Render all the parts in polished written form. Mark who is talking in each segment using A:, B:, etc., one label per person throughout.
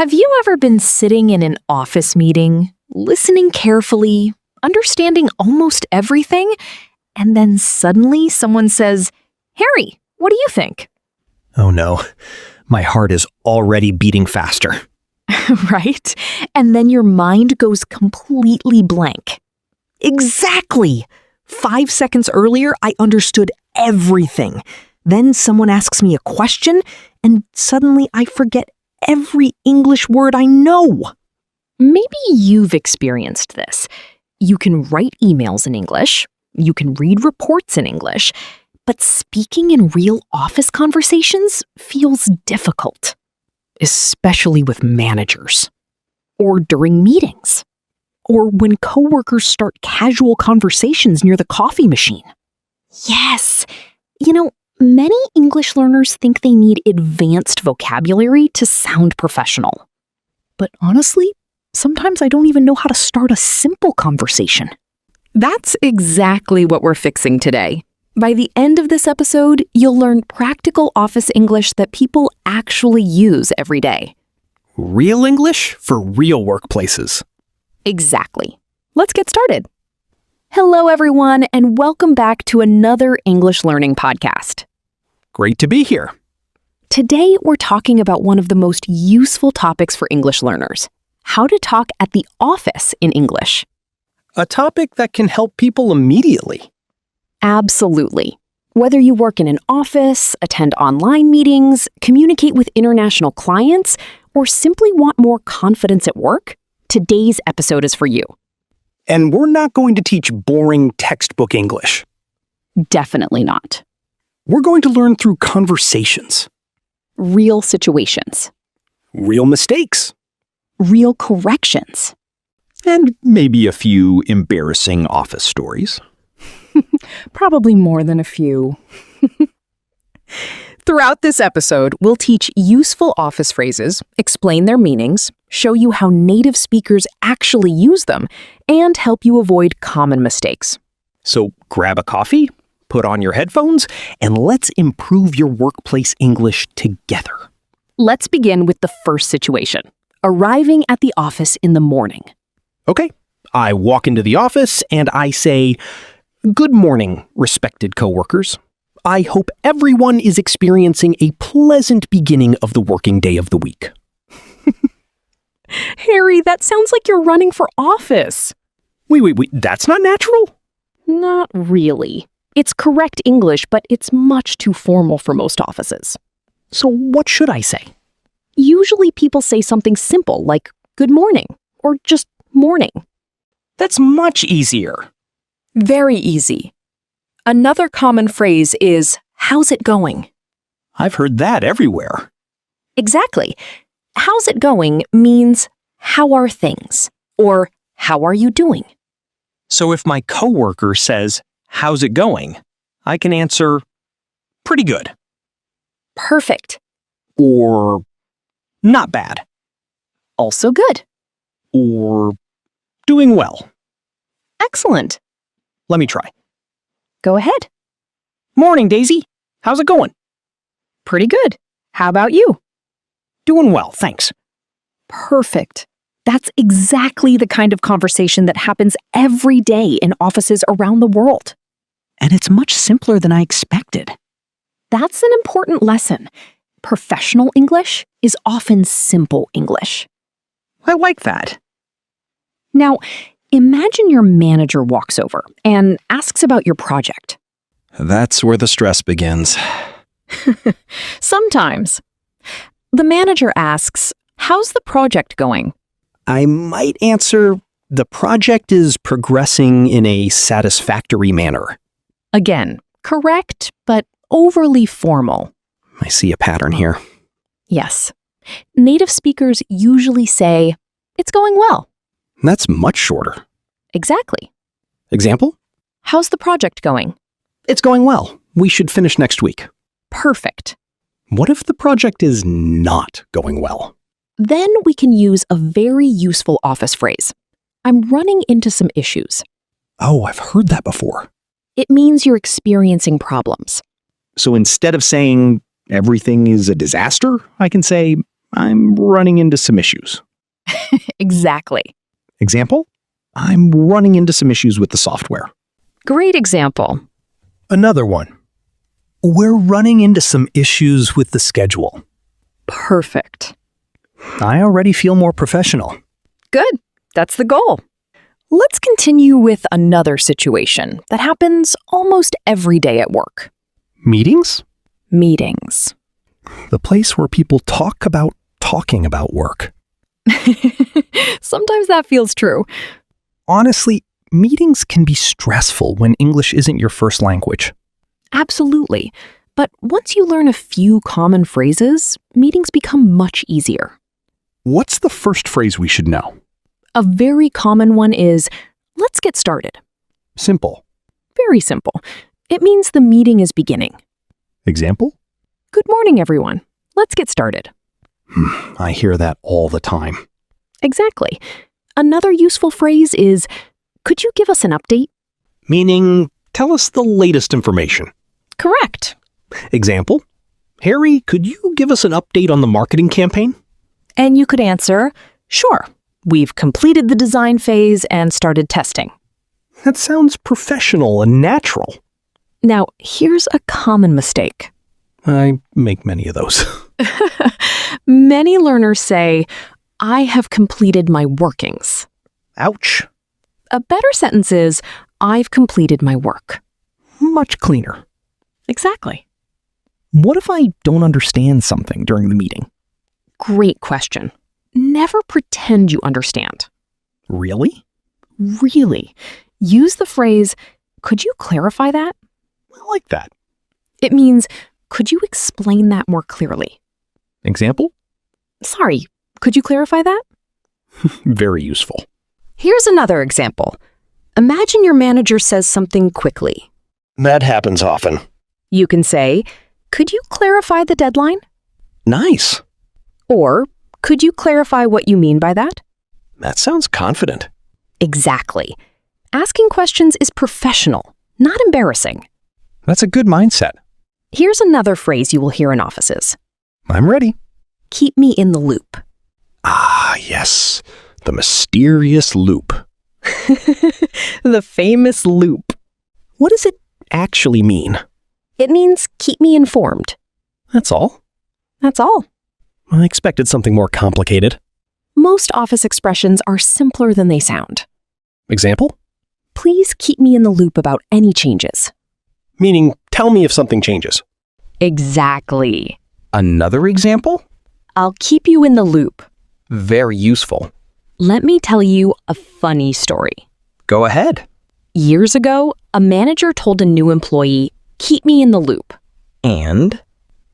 A: Have you ever been sitting in an office meeting, listening carefully, understanding almost everything, and then suddenly someone says, "Harry, what do you think?"
B: Oh no, my heart is already beating faster.
A: Right? And then your mind goes completely blank. Exactly! 5 seconds earlier, I understood everything. Then someone asks me a question, and suddenly I forget every English word I know. Maybe you've experienced this. You can write emails in English, you can read reports in English, but speaking in real office conversations feels difficult, especially with managers, or during meetings, or when coworkers start casual conversations near the coffee machine. Yes, many English learners think they need advanced vocabulary to sound professional. But honestly, sometimes I don't even know how to start a simple conversation. That's exactly what we're fixing today. By the end of this episode, you'll learn practical office English that people actually use every day.
B: Real English for real workplaces.
A: Exactly. Let's get started. Hello, everyone, and welcome back to another English learning podcast.
B: Great to be here.
A: Today, we're talking about one of the most useful topics for English learners: how to talk at the office in English.
B: A topic that can help people immediately.
A: Absolutely. Whether you work in an office, attend online meetings, communicate with international clients, or simply want more confidence at work, today's episode is for you.
B: And we're not going to teach boring textbook English.
A: Definitely not.
B: We're going to learn through conversations.
A: Real situations.
B: Real mistakes.
A: Real corrections.
B: And maybe a few embarrassing office stories.
A: Probably more than a few. Throughout this episode, we'll teach useful office phrases, explain their meanings, show you how native speakers actually use them, and help you avoid common mistakes.
B: So grab a coffee, put on your headphones, and let's improve your workplace English together.
A: Let's begin with the first situation: arriving at the office in the morning.
B: Okay, I walk into the office and I say, "Good morning, respected coworkers. I hope everyone is experiencing a pleasant beginning of the working day of the week."
A: Harry, that sounds like you're running for office.
B: Wait, that's not natural?
A: Not really. It's correct English, but it's much too formal for most offices.
B: So what should I say?
A: Usually people say something simple like good morning or just morning.
B: That's much easier.
A: Very easy. Another common phrase is, "How's it going?"
B: I've heard that everywhere.
A: Exactly. "How's it going?" means, "How are things?" or "How are you doing?"
B: So if my coworker says, "How's it going?" I can answer, "Pretty good."
A: Perfect.
B: Or, "Not bad."
A: Also good.
B: Or, "Doing well."
A: Excellent.
B: Let me try.
A: Go ahead.
B: "Morning, Daisy. How's it going?"
A: Pretty good. How about you?
B: "Doing well, thanks."
A: Perfect. That's exactly the kind of conversation that happens every day in offices around the world.
B: And it's much simpler than I expected.
A: That's an important lesson. Professional English is often simple English.
B: I like that.
A: Now, imagine your manager walks over and asks about your project.
B: That's where the stress begins.
A: Sometimes. The manager asks, "How's the project going?"
B: I might answer, "The project is progressing in a satisfactory manner."
A: Again, correct, but overly formal.
B: I see a pattern here.
A: Yes. Native speakers usually say, "It's going well."
B: That's much shorter.
A: Exactly.
B: Example?
A: "How's the project going?"
B: "It's going well. We should finish next week."
A: Perfect.
B: What if the project is not going well?
A: Then we can use a very useful office phrase. "I'm running into some issues."
B: Oh, I've heard that before.
A: It means you're experiencing problems.
B: So instead of saying, "Everything is a disaster," I can say, I'm running into some issues.
A: Exactly.
B: Example? I'm running into some issues with the software.
A: Great example.
B: Another one. We're running into some issues with the schedule.
A: Perfect.
B: I already feel more professional.
A: Good. That's the goal. Let's continue with another situation that happens almost every day at work.
B: Meetings?
A: Meetings.
B: The place where people talk about talking about work.
A: Sometimes that feels true.
B: Honestly, meetings can be stressful when English isn't your first language.
A: Absolutely. But once you learn a few common phrases, meetings become much easier.
C: What's the first phrase we should know?
A: A very common one is, let's get started.
C: Simple.
A: Very simple. It means the meeting is beginning.
C: Example?
A: Good morning, everyone. Let's get started.
C: I hear that all the time.
A: Exactly. Another useful phrase is, could you give us an update?
B: Meaning, tell us the latest information.
A: Correct.
B: Example? Harry, could you give us an update on the marketing campaign?
A: And you could answer, sure. We've completed the design phase and started testing.
B: That sounds professional and natural.
A: Now, here's a common mistake.
B: I make many of those.
A: Many learners say, I have completed my workings.
B: Ouch.
A: A better sentence is, I've completed my work.
B: Much cleaner.
A: Exactly.
B: What if I don't understand something during the meeting?
A: Great question. Never pretend you understand.
B: Really?
A: Really. Use the phrase, could you clarify that?
B: I like that.
A: It means, could you explain that more clearly?
B: Example?
A: Sorry, could you clarify that?
B: Very useful.
A: Here's another example. Imagine your manager says something quickly.
B: That happens often.
A: You can say, could you clarify the deadline?
B: Nice.
A: Or, could you clarify what you mean by that?
B: That sounds confident.
A: Exactly. Asking questions is professional, not embarrassing.
B: That's a good mindset.
A: Here's another phrase you will hear in offices.
B: I'm ready.
A: Keep me in the loop.
B: Ah, yes. The mysterious loop.
A: The famous loop.
B: What does it actually mean?
A: It means keep me informed.
B: That's all.
A: That's all.
B: I expected something more complicated.
A: Most office expressions are simpler than they sound.
B: Example?
A: Please keep me in the loop about any changes.
B: Meaning, tell me if something changes.
A: Exactly.
B: Another example?
A: I'll keep you in the loop.
B: Very useful.
A: Let me tell you a funny story.
B: Go ahead.
A: Years ago, a manager told a new employee, keep me in the loop.
B: And?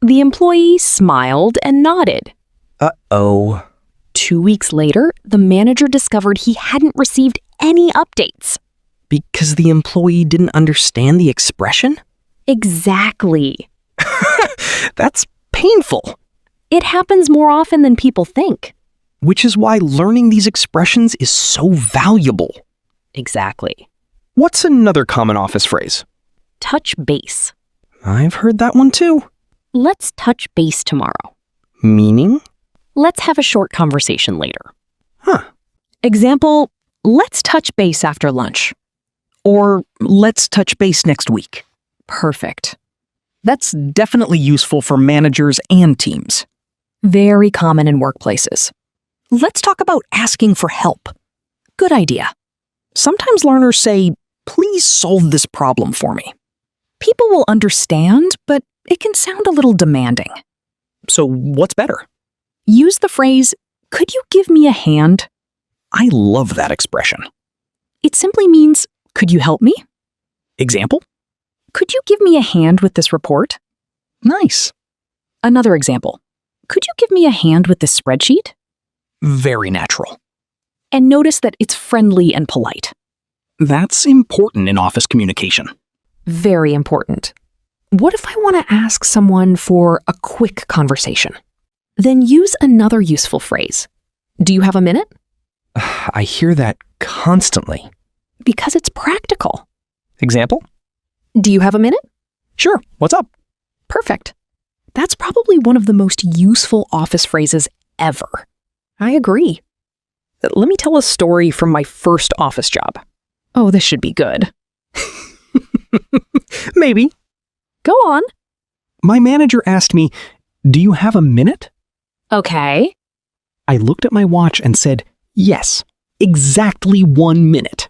A: The employee smiled and nodded.
B: Uh-oh.
A: 2 weeks later, the manager discovered he hadn't received any updates.
B: Because the employee didn't understand the expression?
A: Exactly.
B: That's painful.
A: It happens more often than people think.
B: Which is why learning these expressions is so valuable.
A: Exactly.
B: What's another common office phrase?
A: Touch base.
B: I've heard that one too.
A: Let's touch base tomorrow.
B: Meaning?
A: Let's have a short conversation later.
B: Huh.
A: Example, let's touch base after lunch.
B: Or let's touch base next week.
A: Perfect.
B: That's definitely useful for managers and teams.
A: Very common in workplaces.
B: Let's talk about asking for help.
A: Good idea.
B: Sometimes learners say, please solve this problem for me.
A: People will understand, but it can sound a little demanding.
B: So what's better?
A: Use the phrase, could you give me a hand?
B: I love that expression.
A: It simply means, could you help me?
B: Example?
A: Could you give me a hand with this report?
B: Nice.
A: Another example. Could you give me a hand with this spreadsheet?
B: Very natural.
A: And notice that it's friendly and polite.
B: That's important in office communication.
A: Very important. What if I want to ask someone for a quick conversation? Then use another useful phrase. Do you have a minute?
B: I hear that constantly.
A: Because it's practical.
B: Example?
A: Do you have a minute?
B: Sure. What's up?
A: Perfect. That's probably one of the most useful office phrases ever. I agree. Let me tell a story from my first office job. Oh, this should be good.
B: Maybe.
A: Go on.
B: My manager asked me, "Do you have a minute?"
A: Okay.
B: I looked at my watch and said, "Yes, exactly 1 minute."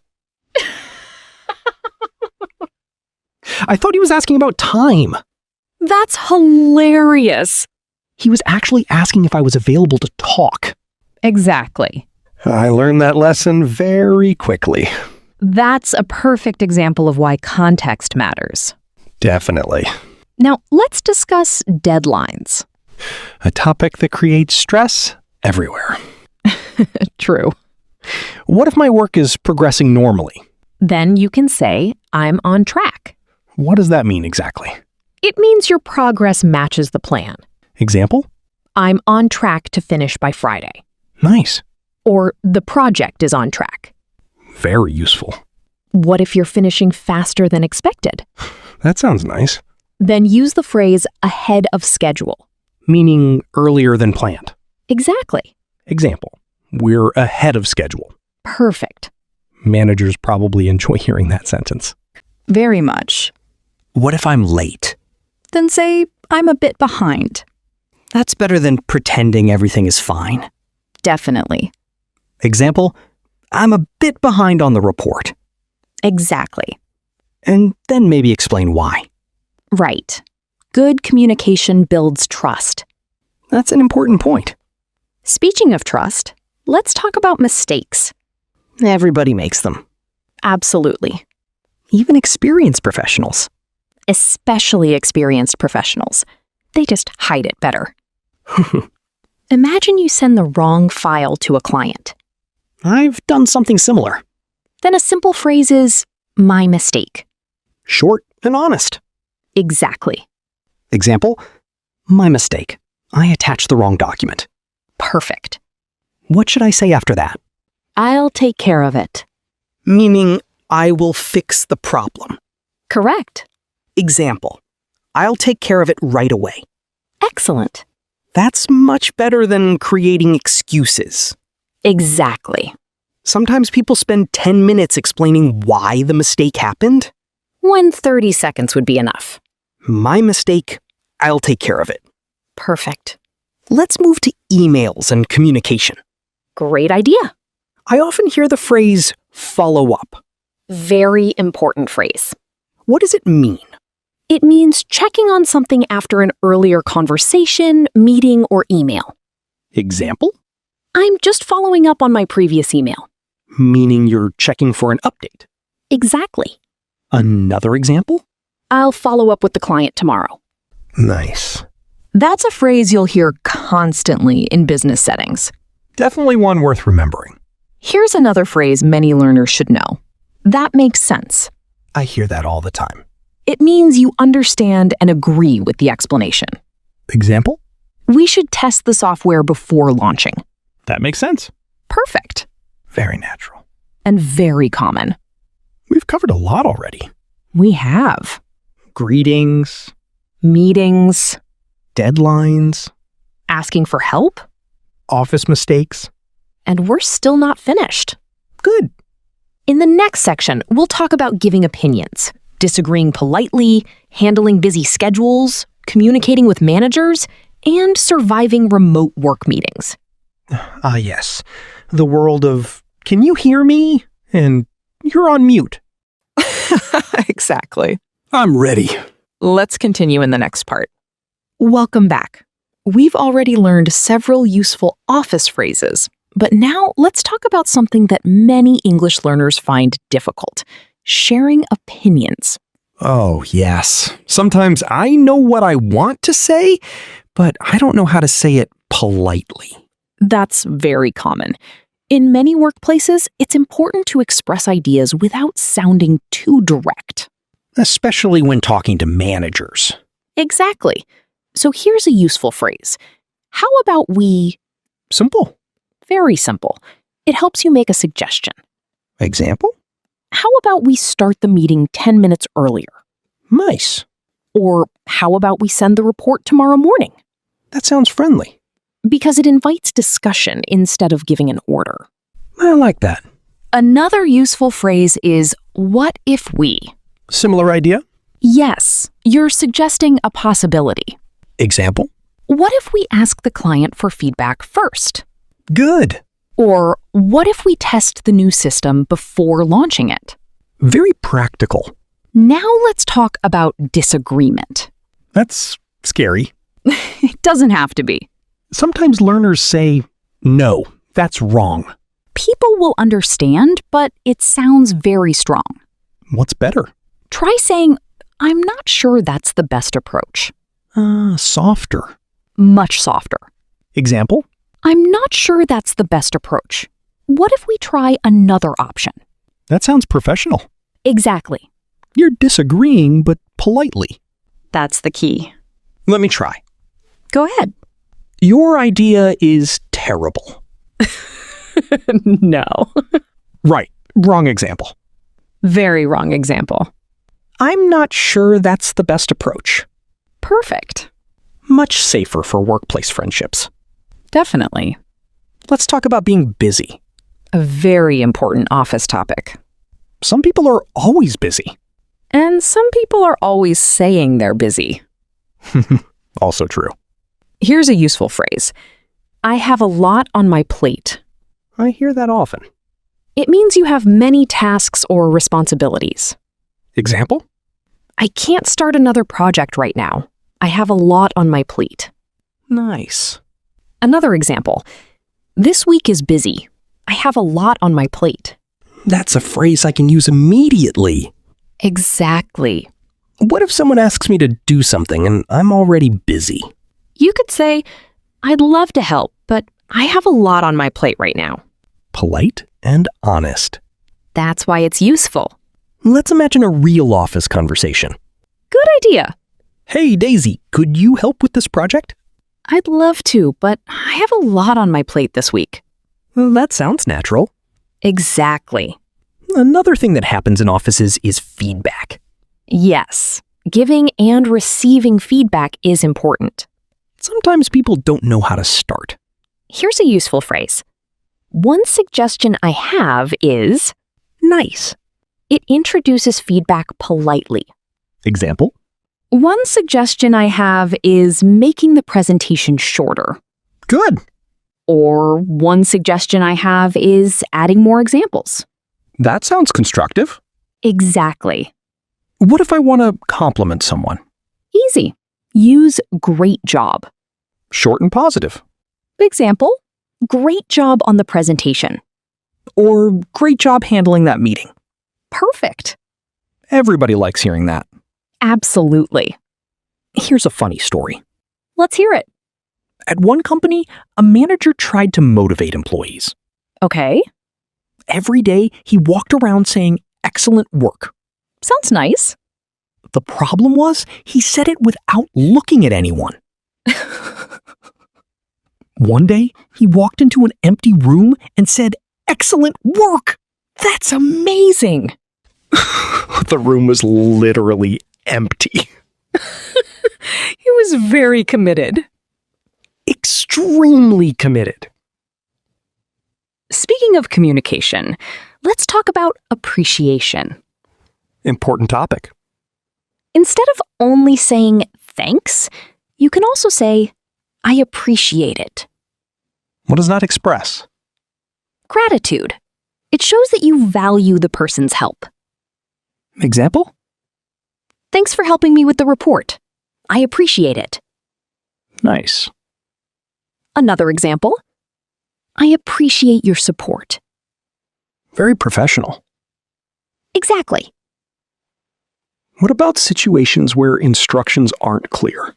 B: I thought he was asking about time.
A: That's hilarious.
B: He was actually asking if I was available to talk.
A: Exactly.
C: I learned that lesson very quickly.
A: That's a perfect example of why context matters.
C: Definitely.
A: Now, let's discuss deadlines.
C: A topic that creates stress everywhere.
A: True.
B: What if my work is progressing normally?
A: Then you can say, I'm on track.
C: What does that mean exactly?
A: It means your progress matches the plan.
C: Example?
A: I'm on track to finish by Friday.
C: Nice.
A: Or the project is on track.
C: Very useful.
A: What if you're finishing faster than expected?
C: That sounds nice.
A: Then use the phrase ahead of schedule.
B: Meaning earlier than planned.
A: Exactly.
B: Example, we're ahead of schedule.
A: Perfect.
B: Managers probably enjoy hearing that sentence.
A: Very much.
D: What if I'm late?
A: Then say, I'm a bit behind.
D: That's better than pretending everything is fine.
A: Definitely.
D: Example, I'm a bit behind on the report.
A: Exactly.
D: And then maybe explain why.
A: Right. Good communication builds trust.
D: That's an important point.
A: Speaking of trust, let's talk about mistakes.
D: Everybody makes them.
A: Absolutely.
D: Even experienced professionals.
A: Especially experienced professionals. They just hide it better. Imagine you send the wrong file to a client.
D: I've done something similar.
A: Then a simple phrase is, my mistake.
B: Short and honest.
A: Exactly.
D: Example, my mistake. I attached the wrong document.
A: Perfect.
D: What should I say after that?
A: I'll take care of it.
B: Meaning, I will fix the problem.
A: Correct.
B: Example, I'll take care of it right away.
A: Excellent.
B: That's much better than creating excuses.
A: Exactly.
B: Sometimes people spend 10 minutes explaining why the mistake happened.
A: When 30 seconds would be enough.
B: My mistake, I'll take care of it.
A: Perfect.
B: Let's move to emails and communication.
A: Great idea.
B: I often hear the phrase, follow up.
A: Very important phrase.
B: What does it mean?
A: It means checking on something after an earlier conversation, meeting, or email.
B: Example?
A: I'm just following up on my previous email.
B: Meaning you're checking for an update.
A: Exactly.
B: Another example?
A: I'll follow up with the client tomorrow.
C: Nice.
A: That's a phrase you'll hear constantly in business settings.
C: Definitely one worth remembering.
A: Here's another phrase many learners should know. That makes sense.
C: I hear that all the time.
A: It means you understand and agree with the explanation.
C: Example?
A: We should test the software before launching.
C: That makes sense.
A: Perfect.
C: Very natural.
A: And very common.
C: We've covered a lot already.
A: We have.
B: Greetings,
A: Meetings,
B: deadlines,
A: asking for help,
B: office mistakes.
A: and we're still not finished.
B: Good.
A: In the next section, we'll talk about giving opinions, disagreeing politely, handling busy schedules, communicating with managers, and surviving remote work meetings.
B: Ah, yes. The world of, can you hear me? And you're on mute.
A: Exactly.
C: I'm ready.
A: Let's continue in the next part. Welcome back. We've already learned several useful office phrases, but now let's talk about something that many English learners find difficult: sharing opinions.
C: Oh, yes. Sometimes I know what I want to say, but I don't know how to say it politely.
A: That's very common. In many workplaces, it's important to express ideas without sounding too direct.
B: Especially when talking to managers.
A: Exactly. So here's a useful phrase. How about we...
B: Simple.
A: Very simple. It helps you make a suggestion.
B: Example?
A: How about we start the meeting 10 minutes earlier?
B: Nice.
A: Or how about we send the report tomorrow morning?
B: That sounds friendly.
A: because it invites discussion instead of giving an order.
C: I like that.
A: Another useful phrase is, what if we?
B: Similar idea?
A: Yes, you're suggesting a possibility.
B: Example?
A: What if we ask the client for feedback first?
C: Good.
A: Or what if we test the new system before launching it?
C: Very practical.
A: Now let's talk about disagreement.
C: That's scary.
A: It doesn't have to be.
B: Sometimes learners say, no, that's wrong.
A: People will understand, but it sounds very strong.
B: What's better?
A: Try saying, I'm not sure that's the best approach.
B: Softer.
A: Much softer.
B: Example?
A: I'm not sure that's the best approach. What if we try another option?
B: That sounds professional.
A: Exactly.
B: You're disagreeing, but politely.
A: That's the key.
B: Let me try.
A: Go ahead.
B: Your idea is terrible.
A: No.
B: Right. Wrong example.
A: Very wrong example.
B: I'm not sure that's the best approach.
A: Perfect.
B: Much safer for workplace friendships.
A: Definitely.
B: Let's talk about being busy.
A: A very important office topic.
B: Some people are always busy.
A: And some people are always saying they're busy.
B: Also true.
A: Here's a useful phrase. I have a lot on my plate.
B: I hear that often.
A: It means you have many tasks or responsibilities.
B: Example?
A: I can't start another project right now. I have a lot on my plate.
B: Nice.
A: Another example. This week is busy. I have a lot on my plate.
C: That's a phrase I can use immediately.
A: Exactly.
C: What if someone asks me to do something and I'm already busy?
A: You could say, I'd love to help, but I have a lot on my plate right now.
C: Polite and honest.
A: That's why it's useful.
C: Let's imagine a real office conversation.
A: Good idea.
C: Hey, Daisy, could you help with this project?
A: I'd love to, but I have a lot on my plate this week.
C: Well, that sounds natural.
A: Exactly.
C: Another thing that happens in offices is feedback.
A: Yes, giving and receiving feedback is important.
C: Sometimes people don't know how to start.
A: Here's a useful phrase. One suggestion I have is nice. It introduces feedback politely.
B: Example?
A: One suggestion I have is making the presentation shorter.
B: Good.
A: Or one suggestion I have is adding more examples.
B: That sounds constructive.
A: Exactly.
B: What if I want to compliment someone?
A: Easy. Use great job.
B: Short and positive.
A: Example, great job on the presentation.
B: Or great job handling that meeting.
A: Perfect.
B: Everybody likes hearing that.
A: Absolutely.
B: Here's a funny story.
A: Let's hear it.
B: At one company, a manager tried to motivate employees.
A: Okay.
B: Every day, he walked around saying, "Excellent work."
A: Sounds nice.
B: The problem was, he said it without looking at anyone. One day, he walked into an empty room and said, "Excellent work."
A: That's amazing.
B: The room was literally empty.
A: He was very committed.
B: Extremely committed.
A: Speaking of communication, let's talk about appreciation.
B: Important topic.
A: Instead of only saying thanks, you can also say, I appreciate it.
B: What does that express?
A: Gratitude. It shows that you value the person's help.
B: Example?
A: Thanks for helping me with the report. I appreciate it.
B: Nice.
A: Another example. I appreciate your support.
B: Very professional.
A: Exactly.
B: What about situations where instructions aren't clear?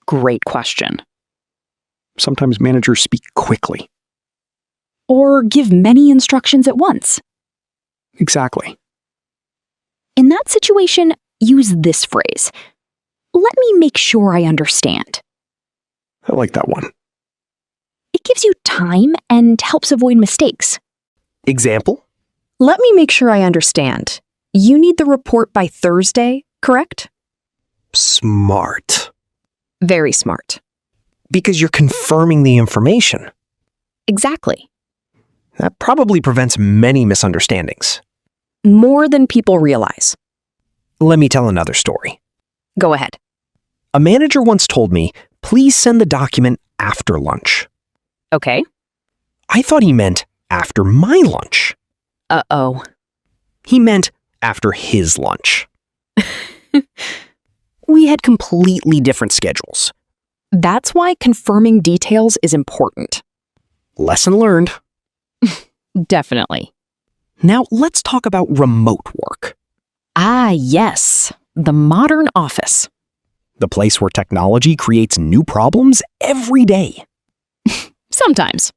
A: Great question.
B: Sometimes managers speak quickly.
A: Or give many instructions at once.
B: Exactly.
A: In that situation, use this phrase. Let me make sure I understand.
B: I like that one.
A: It gives you time and helps avoid mistakes.
B: Example?
A: Let me make sure I understand. You need the report by Thursday, correct?
C: Smart.
A: Very smart.
C: Because you're confirming the information.
A: Exactly.
C: That probably prevents many misunderstandings.
A: More than people realize.
C: Let me tell another story.
A: Go ahead.
C: A manager once told me, please send the document after lunch.
A: Okay.
C: I thought he meant after my lunch.
A: Uh-oh.
C: He meant after his lunch.
B: We had completely different schedules.
A: That's why confirming details is important.
B: Lesson learned.
A: Definitely.
B: Now let's talk about remote work.
A: Ah, yes. The modern office.
B: The place where technology creates new problems every day.
A: Sometimes.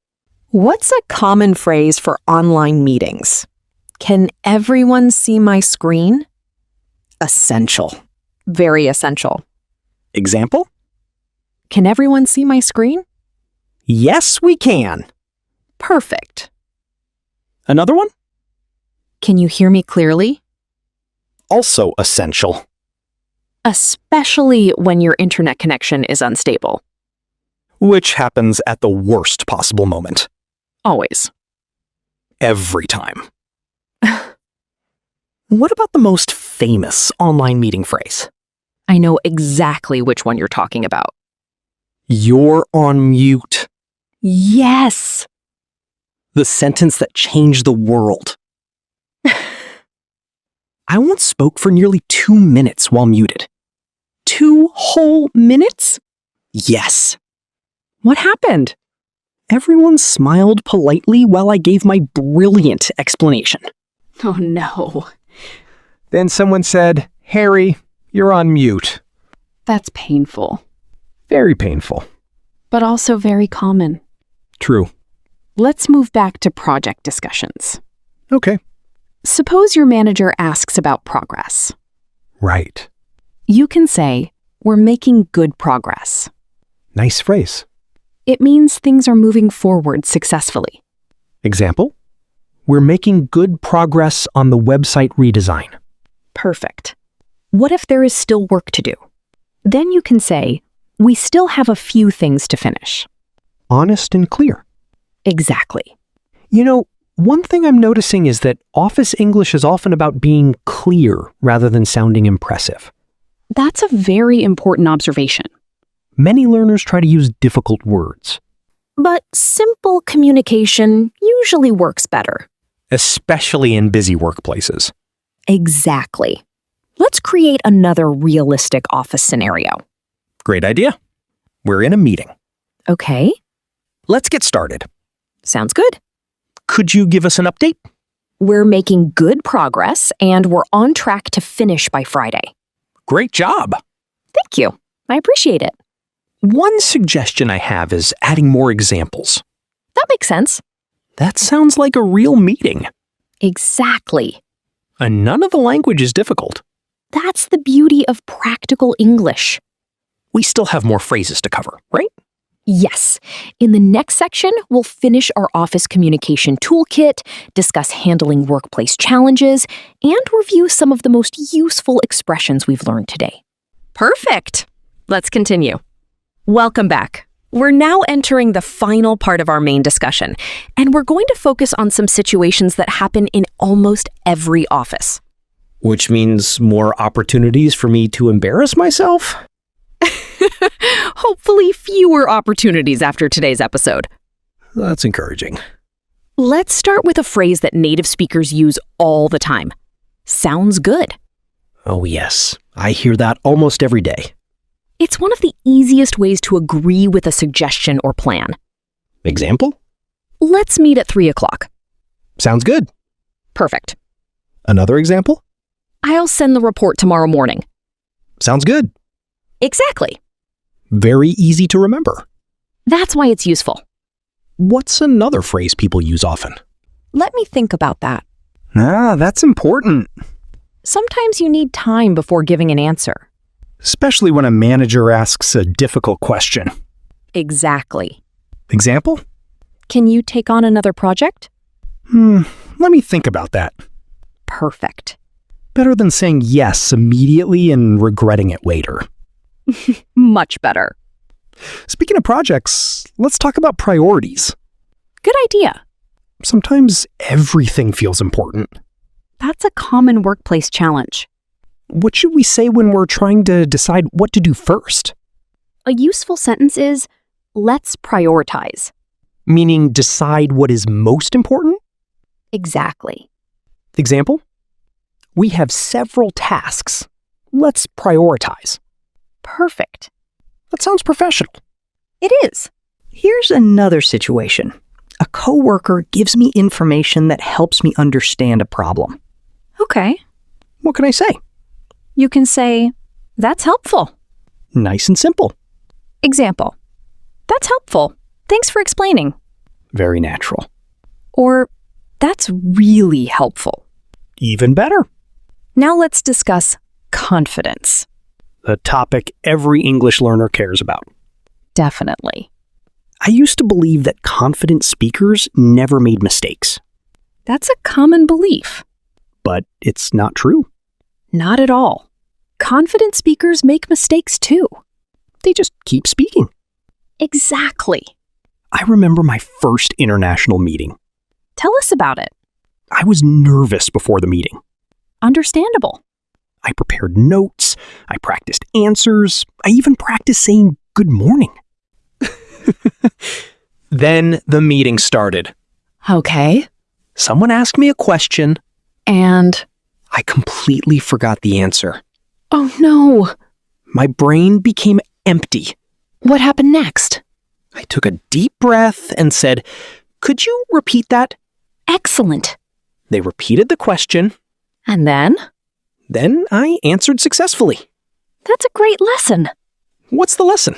A: What's a common phrase for online meetings? Can everyone see my screen? Essential. Very essential.
B: Example?
A: Can everyone see my screen?
B: Yes, we can.
A: Perfect.
B: Another one?
A: Can you hear me clearly?
B: Also essential.
A: Especially when your internet connection is unstable.
B: Which happens at the worst possible moment.
A: Always.
B: Every time. What about the most famous online meeting phrase?
A: I know exactly which one you're talking about.
B: You're on mute.
A: Yes.
B: The sentence that changed the world. I once spoke for nearly 2 minutes while muted.
A: 2 whole minutes?
B: Yes.
A: What happened?
B: Everyone smiled politely while I gave my brilliant explanation.
A: Oh no.
C: Then someone said, Harry, you're on mute.
A: That's painful,
C: Very painful.
A: but also very common.
C: True.
A: Let's move back to project discussions.
C: Okay.
A: Suppose your manager asks about progress.
C: Right.
A: You can say, we're making good progress.
C: Nice phrase.
A: It means things are moving forward successfully.
C: Example? We're making good progress on the website redesign.
A: Perfect. What if there is still work to do? Then you can say, we still have a few things to finish.
C: Honest and clear.
A: Exactly.
C: You know, one thing I'm noticing is that office English is often about being clear rather than sounding impressive.
A: That's a very important observation.
C: Many learners try to use difficult words.
A: But simple communication usually works better.
C: Especially in busy workplaces.
A: Exactly. Let's create another realistic office scenario.
B: Great idea. We're in a meeting.
A: Okay,
B: Let's get started.
A: sounds good.
B: Could you give us an update?
A: We're making good progress and we're on track to finish by Friday.
B: Great job.
A: Thank you. I appreciate it.
B: One suggestion I have is adding more examples.
A: That makes sense.
B: That sounds like a real meeting.
A: Exactly.
B: And none of the language is difficult.
A: That's the beauty of practical English.
B: We still have more phrases to cover, right?
A: Yes. In the next section, we'll finish our office communication toolkit, discuss handling workplace challenges, and review some of the most useful expressions we've learned today. Perfect. Let's continue. Welcome back. We're now entering the final part of our main discussion, and we're going to focus on some situations that happen in almost every office.
B: Which means more opportunities for me to embarrass myself?
A: Hopefully fewer opportunities after today's episode.
B: That's encouraging.
A: Let's start with a phrase that native speakers use all the time. Sounds good.
B: Oh yes, I hear that almost every day.
A: It's one of the easiest ways to agree with a suggestion or plan.
B: Example?
A: Let's meet at 3 o'clock.
B: Sounds good.
A: Perfect.
B: Another example?
A: I'll send the report tomorrow morning.
B: Sounds good.
A: Exactly.
B: Very easy to remember.
A: That's why it's useful.
B: What's another phrase people use often?
A: Let me think about that.
C: That's important.
A: Sometimes you need time before giving an answer.
C: Especially when a manager asks a difficult question.
A: Exactly.
C: Example?
A: Can you take on another project?
C: Let me think about that.
A: Perfect.
C: Better than saying yes immediately and regretting it later.
A: Much better.
C: Speaking of projects, let's talk about priorities.
A: Good idea.
B: Sometimes everything feels important.
E: That's a common workplace challenge.
B: What should we say when we're trying to decide what to do first?
E: A useful sentence is, let's prioritize.
B: Meaning decide what is most important?
E: Exactly.
B: Example? We have several tasks. Let's prioritize.
E: Perfect.
B: That sounds professional.
A: It is. Here's another situation. A coworker gives me information that helps me understand a problem.
E: Okay.
B: What can I say?
E: You can say, that's helpful.
B: Nice and simple.
E: Example. That's helpful. Thanks for explaining.
B: Very natural.
E: Or, that's really helpful.
B: Even better.
E: Now let's discuss confidence.
B: The topic every English learner cares about.
E: Definitely.
B: I used to believe that confident speakers never made mistakes,
E: That's a common belief.
B: but it's not true.
E: Not at all. Confident speakers make mistakes too.
B: They just keep speaking.
E: Exactly.
B: I remember my first international meeting.
E: Tell us about it.
B: I was nervous before the meeting.
E: Understandable.
B: I prepared notes, I practiced answers, I even practiced saying good morning. Then the meeting started.
E: Okay.
B: Someone asked me a question.
E: And,
B: I completely forgot the answer.
E: oh no,
B: My brain became empty.
E: what happened next?
B: I took a deep breath and said, "Could you repeat that?"
E: Excellent.
B: They repeated the question.
E: And then?
B: Then I answered successfully.
E: That's a great lesson.
B: What's the lesson?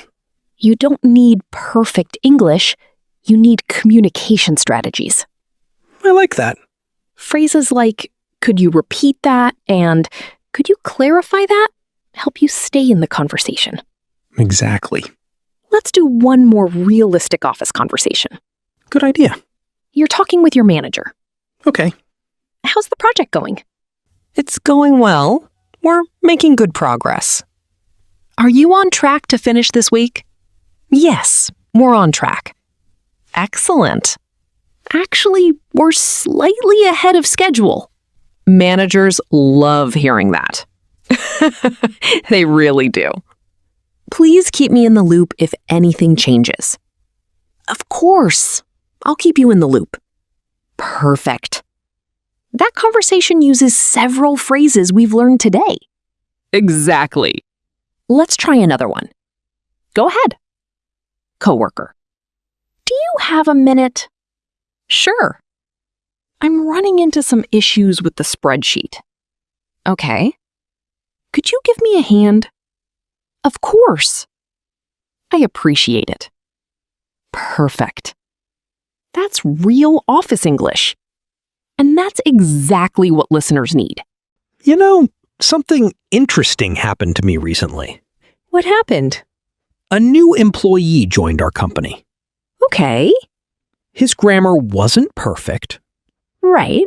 E: You don't need perfect English. You need communication strategies.
B: I like that.
E: Phrases like, could you repeat that? And could you clarify that? Help you stay in the conversation.
B: Exactly.
E: Let's do one more realistic office conversation.
B: Good idea.
E: You're talking with your manager.
B: Okay.
E: How's the project going?
A: It's going well. We're making good progress.
E: Are you on track to finish this week?
A: Yes, we're on track. Excellent.
E: Actually, we're slightly ahead of schedule.
A: Managers love hearing that. They really do. Please keep me in the loop if anything changes. Of course. I'll keep you in the loop. Perfect.
E: That conversation uses several phrases we've learned today.
A: Exactly.
E: Let's try another one. Go ahead. Coworker. Do you have a minute? Sure. I'm running into some issues with the spreadsheet. Okay. Could you give me a hand? Of course. I appreciate it. Perfect. That's real office English. And that's exactly what listeners need.
B: You know, something interesting happened to me recently.
A: What happened?
B: A new employee joined our company.
A: Okay.
B: His grammar wasn't perfect,
A: Right.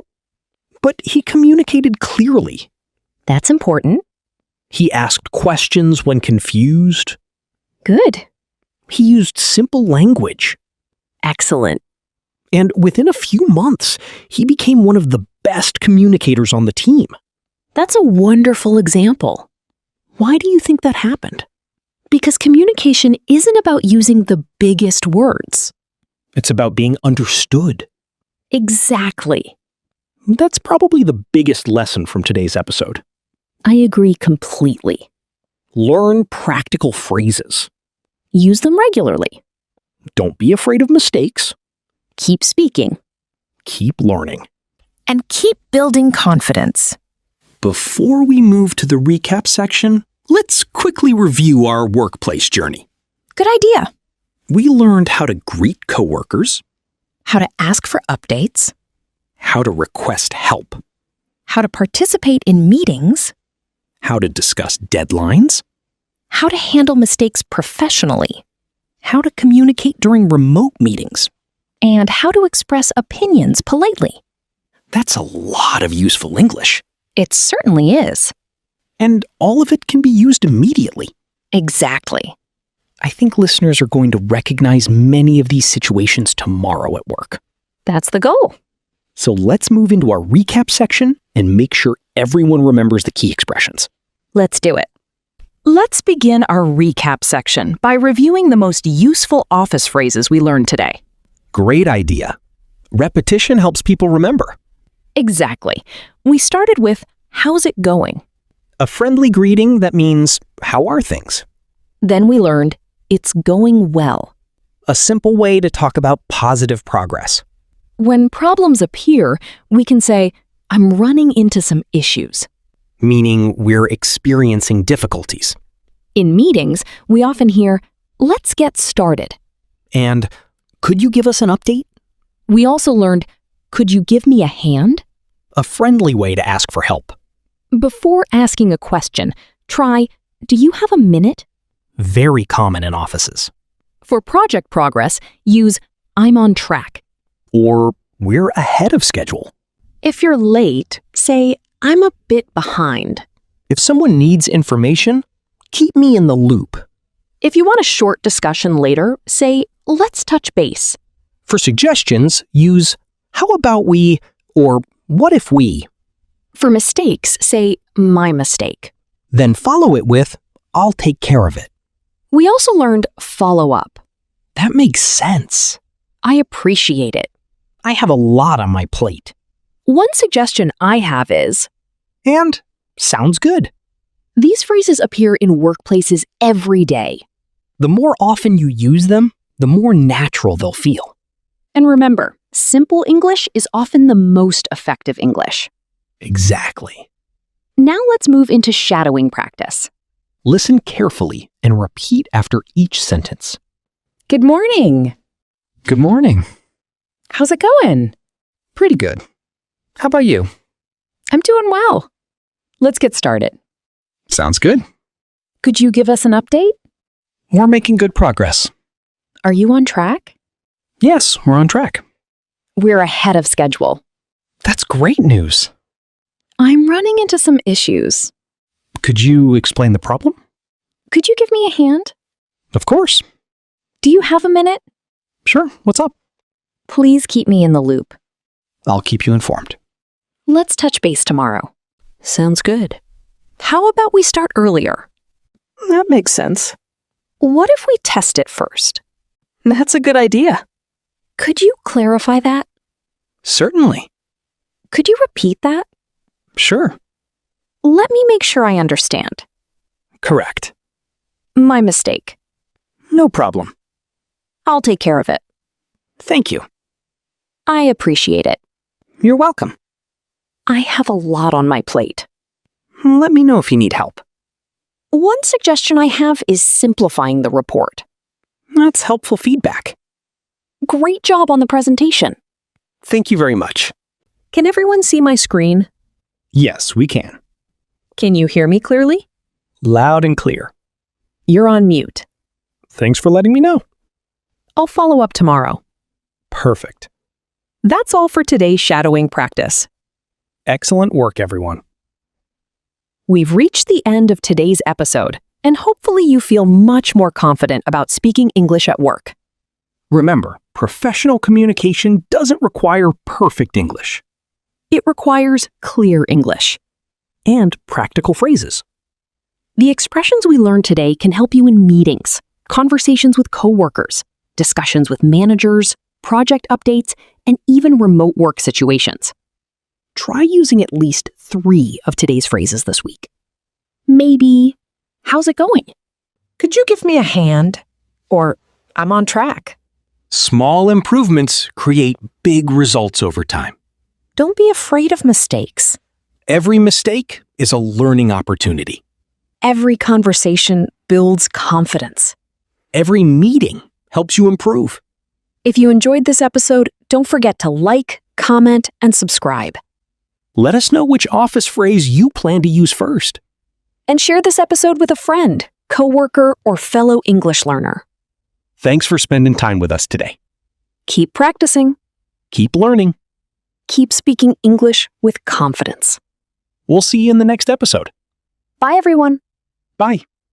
B: but he communicated clearly.
A: That's important.
B: He asked questions when confused.
A: Good.
B: He used simple language.
A: Excellent.
B: And within a few months, he became one of the best communicators on the team.
A: That's a wonderful example. Why do you think that happened?
E: Because communication isn't about using the biggest words.
B: It's about being understood.
E: Exactly.
B: That's probably the biggest lesson from today's episode.
E: I agree completely.
B: Learn practical phrases.
E: Use them regularly.
B: Don't be afraid of mistakes.
E: Keep speaking.
B: Keep learning.
A: And keep building confidence.
B: Before we move to the recap section, let's quickly review our workplace journey.
A: Good idea.
B: We learned how to greet coworkers,
A: How to ask for updates.
B: how to request help,
A: How to participate in meetings.
B: how to discuss deadlines,
A: How to handle mistakes professionally. How to communicate during remote meetings.
E: And how to express opinions politely.
B: That's a lot of useful English.
E: It certainly is.
B: And all of it can be used immediately.
A: Exactly.
B: I think listeners are going to recognize many of these situations tomorrow at work.
E: That's the goal.
B: So let's move into our recap section and make sure everyone remembers the key expressions.
E: Let's do it. Let's begin our recap section by reviewing the most useful office phrases we learned today.
B: Great idea. Repetition helps people remember.
E: Exactly. We started with, how's it going?
B: A friendly greeting that means, how are things?
E: Then we learned, it's going well.
B: A simple way to talk about positive progress.
E: When problems appear, we can say, I'm running into some issues.
B: Meaning we're experiencing difficulties.
E: In meetings, we often hear, let's get started.
B: And, could you give us an update?
E: We also learned, could you give me a hand?
B: A friendly way to ask for help.
E: Before asking a question, try, do you have a minute?
B: Very common in offices.
E: For project progress, use, I'm on track.
B: Or, we're ahead of schedule.
E: If you're late, say, I'm a bit behind.
B: If someone needs information, keep me in the loop.
E: If you want a short discussion later, say, let's touch base.
B: For suggestions, use, how about we, or what if we?
E: For mistakes, say, my mistake.
B: Then follow it with, I'll take care of it.
E: We also learned follow up.
B: That makes sense.
E: I appreciate it.
B: I have a lot on my plate.
E: One suggestion I have is,
B: And, sounds good.
E: these phrases appear in workplaces every day.
B: The more often you use them, the more natural they'll feel.
E: And remember, simple English is often the most effective English.
B: Exactly.
E: Now let's move into shadowing practice.
B: Listen carefully and repeat after each sentence.
E: Good morning.
C: Good morning.
E: How's it going?
C: Pretty good. How about you?
E: I'm doing well. Let's get started.
C: Sounds good.
E: Could you give us an update?
C: We're making good progress.
E: Are you on track?
C: Yes, we're on track.
E: We're ahead of schedule.
B: That's great news.
E: I'm running into some issues.
B: Could you explain the problem?
E: Could you give me a hand?
B: Of course.
E: Do you have a minute?
B: Sure, what's up?
E: Please keep me in the loop.
B: I'll keep you informed.
E: Let's touch base tomorrow.
A: Sounds good.
E: How about we start earlier?
A: That makes sense.
E: What if we test it first?
A: That's a good idea.
E: Could you clarify that?
B: Certainly.
E: Could you repeat that?
B: Sure.
E: Let me make sure I understand.
B: Correct.
E: My mistake.
B: No problem.
E: I'll take care of it.
B: Thank you.
E: I appreciate it.
B: You're welcome.
E: I have a lot on my plate.
B: Let me know if you need help.
E: One suggestion I have is simplifying the report.
B: That's helpful feedback.
E: Great job on the presentation.
B: Thank you very much.
A: Can everyone see my screen?
B: Yes, we can.
A: Can you hear me clearly?
B: Loud and clear.
A: You're on mute.
B: Thanks for letting me know.
A: I'll follow up tomorrow.
B: Perfect.
A: That's all for today's shadowing practice.
B: Excellent work, everyone.
A: We've reached the end of today's episode, and hopefully you feel much more confident about speaking English at work.
B: Remember, professional communication doesn't require perfect English.
A: It requires clear English
B: And practical phrases.
A: The expressions we learned today can help you in meetings, conversations with coworkers, discussions with managers, project updates, and even remote work situations. Try using at least 3 of today's phrases this week. Maybe, how's it going? Could you give me a hand? Or, I'm on track.
B: Small improvements create big results over time.
A: Don't be afraid of mistakes.
B: Every mistake is a learning opportunity.
A: Every conversation builds confidence.
B: Every meeting helps you improve.
A: If you enjoyed this episode, don't forget to like, comment, and subscribe.
B: Let us know which office phrase you plan to use first.
A: And share this episode with a friend, coworker, or fellow English learner.
B: Thanks for spending time with us today.
A: Keep practicing.
B: Keep learning.
A: Keep speaking English with confidence.
B: We'll see you in the next episode.
E: Bye, everyone.
B: Bye.